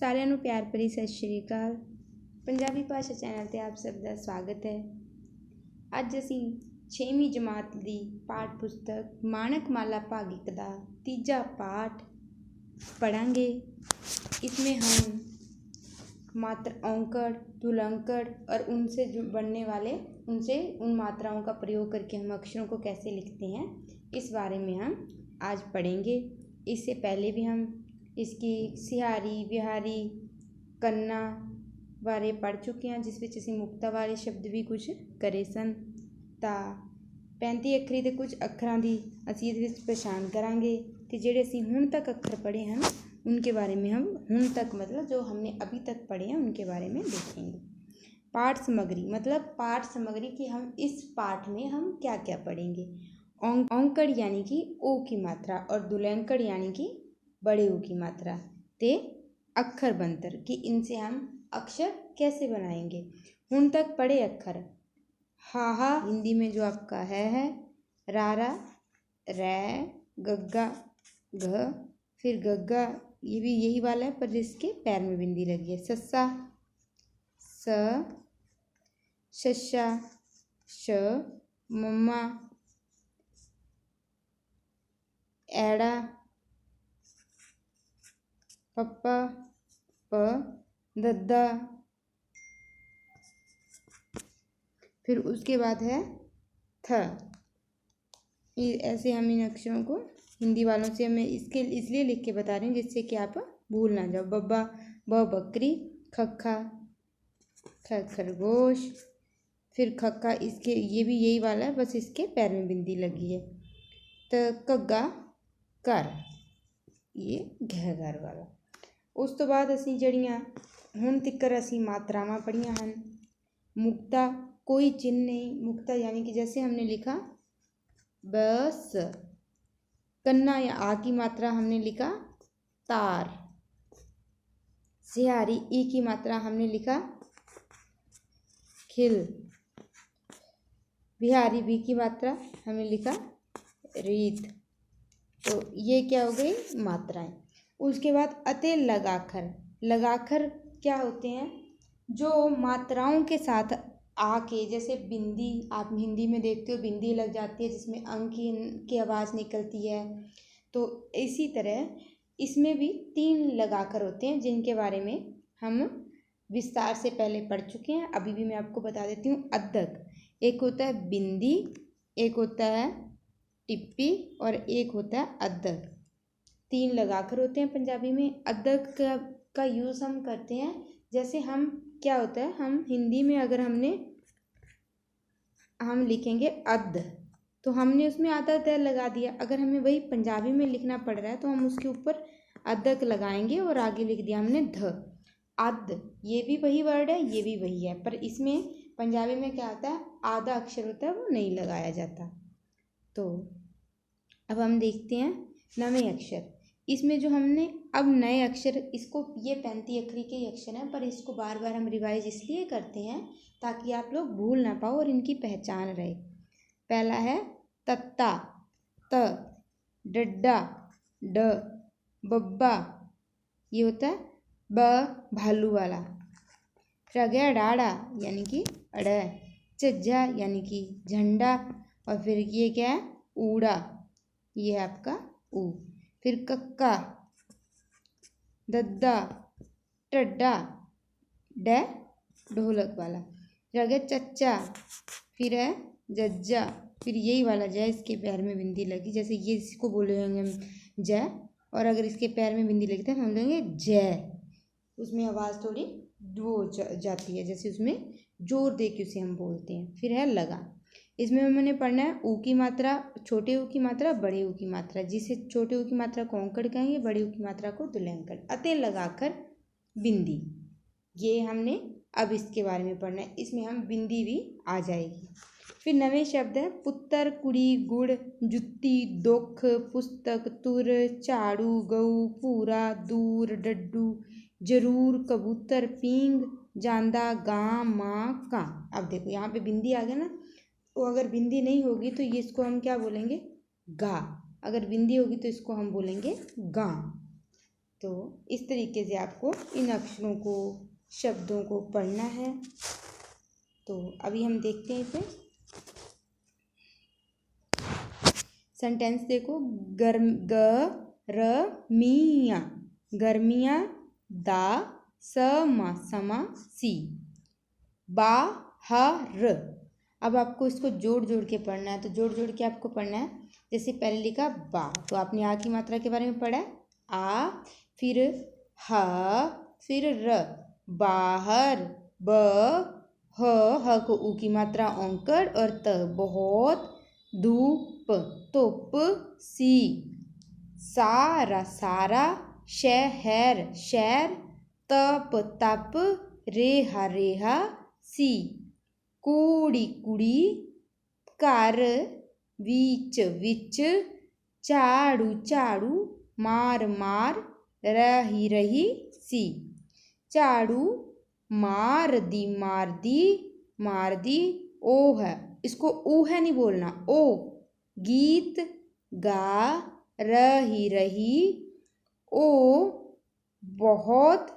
ਸਾਰਿਆਂ ਨੂੰ ਪਿਆਰ ਭਰੀ ਸਤਿ ਸ਼੍ਰੀ ਅਕਾਲ। ਪੰਜਾਬੀ ਭਾਸ਼ਾ ਚੈਨਲ 'ਤੇ ਆਪ ਸਭ ਦਾ ਸਵਾਗਤ ਹੈ। ਅੱਜ ਅਸੀਂ 6ਵੀਂ ਜਮਾਤ ਦੀ ਪਾਠ ਪੁਸਤਕ माणक माला भाग 1 का तीजा पाठ पढ़ांगे। इसमें हम मात्रा औंकड़, तुलंकड़ और उनसे जो बनने वाले उन मात्राओं का प्रयोग करके हम अक्षरों को कैसे लिखते हैं, इस बारे में हम आज पढ़ेंगे। इससे पहले भी हम इसकी सिहारी, विहारी, कन्ना बारे पढ़ चुके हैं, जिस विच असीं मुक्ता वाले शब्द भी कुछ करे सन। ਤਾਂ 35 ਅੱਖਰੀ ਦੇ ਕੁਝ ਅੱਖਰਾਂ ਦੀ ਅਸੀਂ ਇਹਦੇ ਵਿੱਚ ਪਛਾਣ ਕਰਾਂਗੇ कि ਜਿਹੜੇ ਅਸੀਂ ਹੁਣ तक अक्षर पढ़े हैं उनके बारे में हम ਹੁਣ तक मतलब जो हमने अभी तक पढ़े हैं उनके बारे में देखेंगे। पाठ सामग्री मतलब पाठ सामग्री कि हम इस पाठ में हम क्या क्या पढ़ेंगे। औंकड़ यानी कि ओ की मात्रा और दुलैंकड़ यानी कि बड़े ओ की मात्रा ते अक्षर बनतर कि इनसे हम अक्षर कैसे बनाएंगे। ਹੁਣ तक पढ़े अक्षर हा हिंदी में जो आपका है, रारा, रै, गग्गा, घ, फिर गग्गा ये भी यही वाला है पर जिसके पैर में बिंदी लगी है। सस्सा, स, शशा, श, मम्मा, ऐड़ा, पप्पा, प, दद्दा, फिर उसके बाद है थ। ऐसे हम इन अक्षरों को हिंदी वालों से मैं इसके इसलिए लिख के बता रही हूँ जिससे कि आप भूल ना जाओ। बब्बा, ब बकरी, खक्खा, ख खरगोश, फिर खक्का इसके ये भी यही वाला है बस इसके पैर में बिंदी लगी है। तो कग्गा कर ये घर वाला। उस तो बाद असी जड़ियाँ हुण तिक्कर असी मात्रावां पढ़ियां हन। मुक्ता कोई चिन्ह नहीं, मुक्ता यानी कि जैसे हमने लिखा बस। कन्ना या आ की मात्रा हमने लिखा तार। सिहारी ई की मात्रा हमने लिखा खिल। बिहारी बी की मात्रा हमने लिखा रीत। तो ये क्या हो गई मात्राएं। उसके बाद अते लगाखर। लगाखर क्या होते हैं? जो मात्राओं के साथ आके, जैसे बिंदी आप हिंदी में देखते हो बिंदी लग जाती है जिसमें अंक की आवाज़ निकलती है, तो इसी तरह इसमें भी 3 लगाकर होते हैं जिनके बारे में हम विस्तार से पहले पढ़ चुके हैं। अभी भी मैं आपको बता देती हूँ। अद्दक एक होता है बिंदी, एक होता है टिप्पी और एक होता है अद्दक। 3 लगाकर होते हैं पंजाबी में। अद्दक का यूज़ हम करते हैं जैसे हम क्या होता है, हम हिंदी में अगर हम लिखेंगे अद्ध तो हमने उसमें आधा द लगा दिया। अगर हमें वही पंजाबी में लिखना पड़ रहा है तो हम उसके ऊपर अद्दक लगाएंगे और आगे लिख दिया हमने ध। अद्ध ये भी वही वर्ड है, ये भी वही है, पर इसमें पंजाबी में क्या होता है, आधा अक्षर होता है वो नहीं लगाया जाता। तो अब हम देखते हैं नवे अक्षर। इसमें जो हमने अब नए अक्षर, इसको ये 35 अखरी के ही अक्षर हैं पर इसको बार बार हम रिवाइज इसलिए करते हैं ताकि आप लोग भूल ना पाओ और इनकी पहचान रहे। पहला है तत्ता, त, डड्डा, ड, बब्बा ये होता है ब भालू वाला। फिर आ गया डाड़ा यानी कि अड़, झज्झा यानी कि झंडा, और फिर ये क्या है ऊड़ा, ये है आपका ऊ। फिर कक्का, दद्दा, टड्डा, डै ढोलक वाला। फिर आ गया चच्चा, फिर है जज्जा, फिर यही वाला जय इसके पैर में बिंदी लगी, जैसे ये इसको बोलेंगे हम जय, और अगर इसके पैर में बिंदी लगी तो हम बोलेंगे जय। उसमें आवाज़ थोड़ी वो जाती है, जैसे उसमें जोर दे के उसे हम बोलते हैं। फिर है लगा। इसमें मैंने पढ़ना है ऊ की मात्रा, छोटे ऊ की मात्रा, बड़े ऊ की मात्रा, जिसे छोटे ऊ की मात्रा को औंकड़ कहेंगे, बड़े ऊ की मात्रा को दुलैंकड़। अते लगाकर बिंदी ये हमने अब इसके बारे में पढ़ना है, इसमें हम बिंदी भी आ जाएगी। फिर नवे शब्द है पुत्तर, कुड़ी, गुड़, जुत्ती, दुख, पुस्तक, तुर, झाड़ू, गऊ, पूरा, दूर, डड्डू, जरूर, कबूतर, पींग, जांदा, गां, माँ, कां। अब देखो यहाँ पे बिंदी आ गया ना, तो अगर बिंदी नहीं होगी तो ये इसको हम क्या बोलेंगे गा, अगर बिंदी होगी तो इसको हम बोलेंगे गां। तो इस तरीके से आपको इन अक्षरों को, शब्दों को पढ़ना है। तो अभी हम देखते हैं इसे। सेंटेंस देखो, गर्मियाँ, गर्मियाँ, दा समा सी, बाहर। अब आपको इसको जोड़ जोड़ के पढ़ना है। तो जोड़ जोड़ के आपको पढ़ना है। जैसे पहले लिखा बा, तो आपने आ की मात्रा के बारे में पढ़ा है, आ, फिर ह, फिर र, बाहर, ब, ह को ऊ की मात्रा औंकड़ और त, बहुत, धूप, तुप, सी, सारा, सारा, शहर, शहर, तप, तप, रेहा, रेहा, सी, कूड़ी, कुड़ी, कर, विच, विच, झाड़ू, झाड़ू, मार, मार, रही, रही, सी, झाड़ू, मार दी, मार दी, मार दी, ओ है, इसको ऊ है नहीं बोलना, ओ, गीत गा रही, रही, ओ, बहुत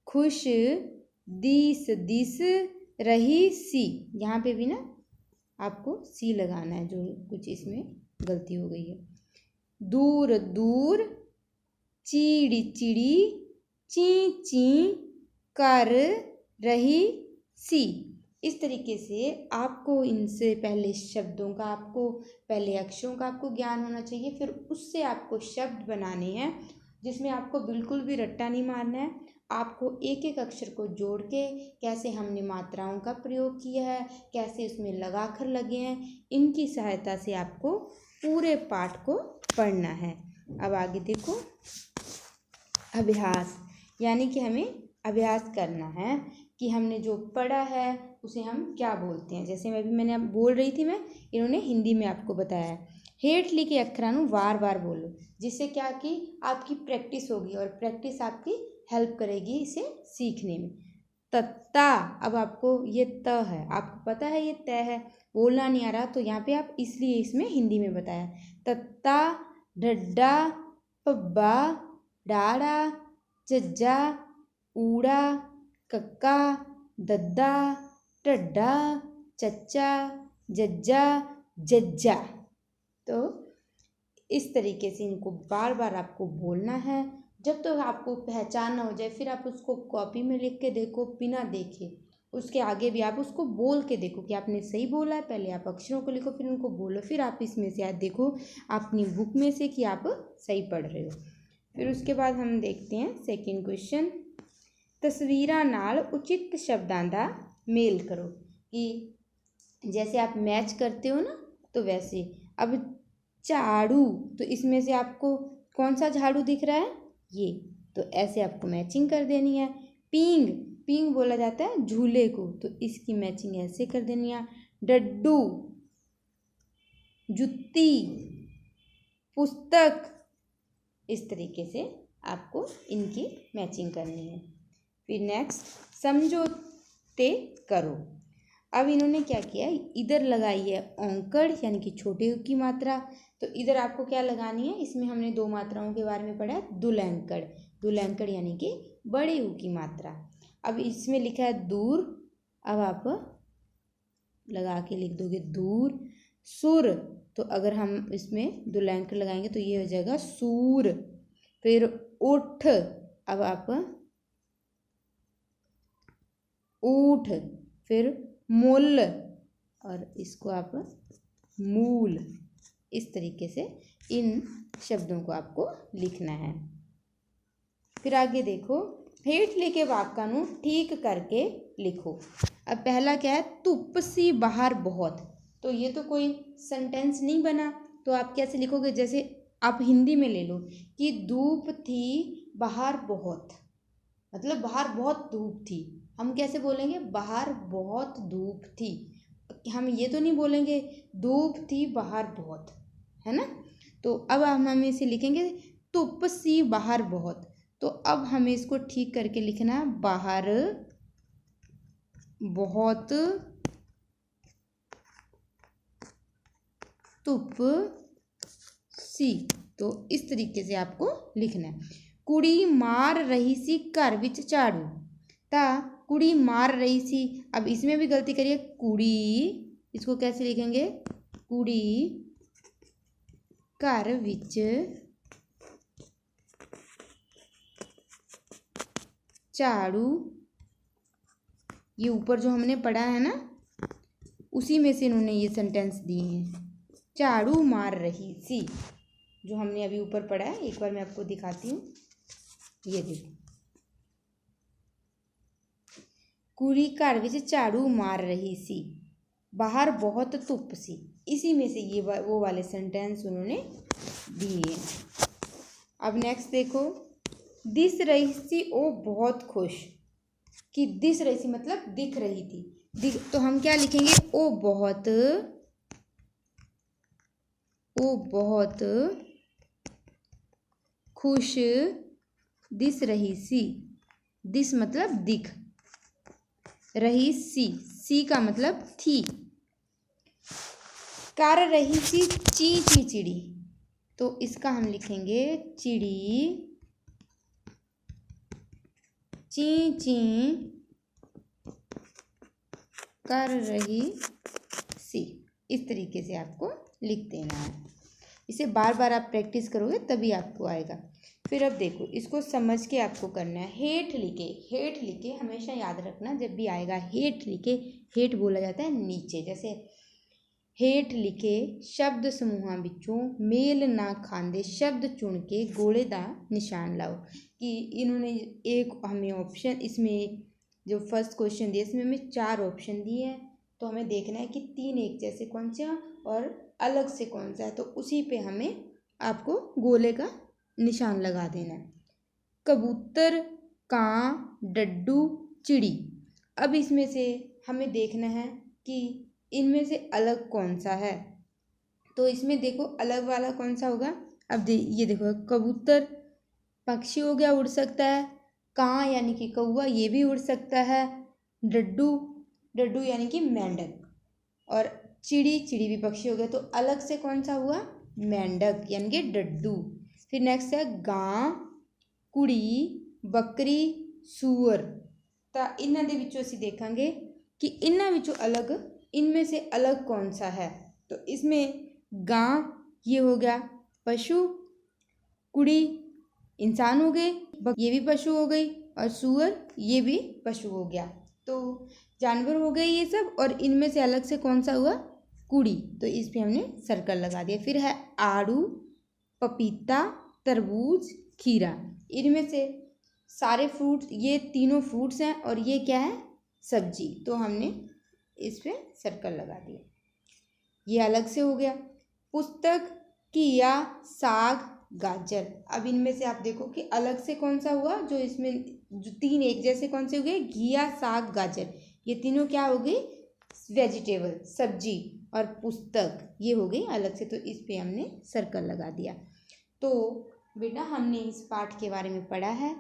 खुश दिस, दिस रही, सी। यहाँ पे भी ना आपको सी लगाना है, जो कुछ इसमें गलती हो गई है। दूर, दूर, चिड़ी, चिड़ी, ची, ची कर रही, सी। इस तरीके से आपको इनसे पहले शब्दों का, आपको पहले अक्षरों का आपको ज्ञान होना चाहिए। फिर उससे आपको शब्द बनाने हैं, जिसमें आपको बिल्कुल भी रट्टा नहीं मारना है। आपको एक एक अक्षर को जोड़ के, कैसे हमने मात्राओं का प्रयोग किया है, कैसे इसमें लगाकर लगे हैं, इनकी सहायता से आपको पूरे पाठ को पढ़ना है। अब आगे देखो, अभ्यास, यानी कि हमें अभ्यास करना है कि हमने जो पढ़ा है उसे हम क्या बोलते हैं। जैसे मैंने बोल रही थी, इन्होंने हिंदी में आपको बताया है। हेठ लिखे अक्षरां बार बार बोलो, जिससे क्या कि आपकी प्रैक्टिस होगी और प्रैक्टिस आपकी हेल्प करेगी इसे सीखने में। तत्ता, अब आपको ये त है, आपको पता है ये त है, बोलना नहीं आ रहा, तो यहाँ पे आप इसलिए इसमें हिंदी में बताया। तत्ता, डड्डा, पब्बा, डाड़ा, जज्जा, ऊड़ा, कक्का, दद्दा, टड्डा, चच्चा, जज्जा, जज्जा। तो इस तरीके से इनको बार बार आपको बोलना है। जब तक आपको पहचान ना हो जाए, फिर आप उसको कॉपी में लिख के देखो, बिना देखे। उसके आगे भी आप उसको बोल के देखो कि आपने सही बोला है। पहले आप अक्षरों को लिखो, फिर उनको बोलो, फिर आप इसमें से देखो अपनी बुक में से कि आप सही पढ़ रहे हो। फिर उसके बाद हम देखते हैं सेकंड क्वेश्चन। तस्वीरां नाल उचित शब्दां दा मेल करो, कि जैसे आप मैच करते हो ना, तो वैसे। अब झाड़ू, तो इसमें से आपको कौन सा झाड़ू दिख रहा है, ये, तो ऐसे आपको मैचिंग कर देनी है। पींग, पींग बोला जाता है झूले को, तो इसकी मैचिंग ऐसे कर देनी है। डड्डू, जुत्ती, पुस्तक, इस तरीके से आपको इनकी मैचिंग करनी है। फिर नेक्स्ट, समझौते करो। अब इन्होंने क्या किया, इधर लगाई है औंकड़ यानी कि छोटे ऊ की मात्रा, तो इधर आपको क्या लगानी है, इसमें हमने दो मात्राओं के बारे में पढ़ा है, दुलैंकड़, दुलैंकड़ यानी कि बड़े ऊ की मात्रा। अब इसमें लिखा है दूर, अब आप लगा के लिख दोगे दूर। सुर, तो अगर हम इसमें दुलैंकड़ लगाएंगे तो ये हो जाएगा सूर। फिर उठ, अब आप ऊठ। फिर मूल, और इसको आप मूल। इस तरीके से इन शब्दों को आपको लिखना है। फिर आगे देखो, हेठ लिखे वाक्य को ठीक करके लिखो। अब पहला क्या है, धुप सी बाहर बहुत, तो ये तो कोई सेंटेंस नहीं बना, तो आप कैसे लिखोगे, जैसे आप हिंदी में ले लो कि धूप थी बाहर बहुत, मतलब बाहर बहुत धूप थी। हम कैसे बोलेंगे, बाहर बहुत धूप थी। हम ये तो नहीं बोलेंगे धूप थी बाहर बहुत, है ना। तो अब हम इसे लिखेंगे धूप सी बाहर बहुत। तो अब हमें इसको ठीक करके लिखना है, बाहर बहुत धूप सी। तो इस तरीके से आपको लिखना है। कुड़ी मार रही सी घर विच झाड़ू। ता कुड़ी मार रही सी, अब इसमें भी गलती करिए, कुड़ी इसको कैसे लिखेंगे, कुड़ी घर विच झाड़ू, ये ऊपर जो हमने पढ़ा है ना उसी में से इन्होंने ये सेंटेंस दिए हैं। झाड़ू मार रही सी जो हमने अभी ऊपर पढ़ा है, एक बार मैं आपको दिखाती हूँ, ये देखो, कुड़ी घर विच झाड़ू मार रही सी, बाहर बहुत धुप सी। इसी में से ये वो वाले सेंटेंस उन्होंने दिए। अब नेक्स्ट देखो, दिस रही सी ओ बहुत खुश, कि दिस रही सी मतलब दिख रही थी, तो हम क्या लिखेंगे, ओ बहुत खुश दिस रही सी। दिस मतलब दिख, रही सी का मतलब थी। कर रही सी ची ची चिड़ी, तो इसका हम लिखेंगे चिड़ी ची ची कर रही सी। इस तरीके से आपको लिख देना है। इसे बार बार आप प्रैक्टिस करोगे तभी आपको आएगा। फिर अब देखो, इसको समझ के आपको करना है। हेठ लिखे हमेशा याद रखना, जब भी आएगा हेठ लिखे, हेठ बोला जाता है नीचे। जैसे हेठ लिखे शब्द समूहां विचों मेल ना खांदे शब्द चुन के गोले दा निशान लाओ। कि इन्होंने एक हमें ऑप्शन, इसमें जो फर्स्ट क्वेश्चन दिया इसमें हमें 4 ऑप्शन दिए हैं, तो हमें देखना है कि 3 एक जैसे कौन सा और अलग से कौन सा है, तो उसी पे हमें आपको गोले का निशान लगा देना है। कबूतर, कां, डड्डू, चिड़ी। अब इसमें से हमें देखना है कि इनमें से अलग कौन सा है, तो इसमें देखो अलग वाला कौन सा होगा। अब ये देखो, कबूतर पक्षी हो गया, उड़ सकता है। कां यानी कि कौवा, ये भी उड़ सकता है। डड्डू यानी कि मेंढक, और चिड़ी भी पक्षी हो गया, तो अलग से कौन सा हुआ, मेंढक यानी कि डड्डू। फिर नेक्स्ट है गां, कुड़ी, बकरी, सूअर। तो इन्हां दे विचों असीं देखांगे कि इन्हां विचों अलग, इनमें से अलग कौन सा है। तो इसमें गां ये हो गया पशु, कुड़ी इंसान हो गए, ये भी पशु हो गई, और सूअर ये भी पशु हो गया। तो जानवर हो गए ये सब, और इनमें से अलग से कौन सा हुआ, कुड़ी, तो इस पे हमने सर्कल लगा दिया। फिर है आड़ू, पपीता, तरबूज, खीरा। इनमें से सारे फ्रूट्स, ये तीनों फ्रूट्स हैं और ये क्या है, सब्जी, तो हमने इस पे सर्कल लगा दिया। ये अलग से हो गया। पुस्तक, घिया, साग, गाजर। अब इनमें से आप देखो कि अलग से कौन सा हुआ, जो इसमें जो 3 एक जैसे कौन से हो गए, घिया, साग, गाजर, ये तीनों क्या हो गई, वेजिटेबल, सब्जी। और पुस्तक ये हो गई अलग से, तो इस पे हमने सर्कल लगा दिया। तो बेटा हमने इस पाठ के बारे में पढ़ा है,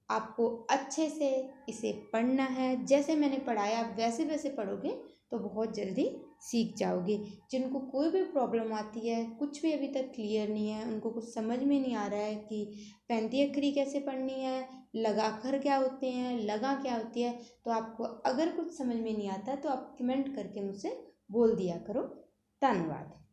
आपको अच्छे से इसे पढ़ना है। जैसे मैंने पढ़ाया आप वैसे वैसे पढ़ोगे तो बहुत जल्दी सीख जाओगे। जिनको कोई भी प्रॉब्लम आती है, कुछ भी अभी तक क्लियर नहीं है, उनको कुछ समझ में नहीं आ रहा है कि 35 अखरी कैसे पढ़नी है, लगाकर क्या होते हैं, लगा क्या होती है, तो आपको अगर कुछ समझ में नहीं आता तो आप कमेंट करके मुझसे बोल दिया करो। धन्यवाद।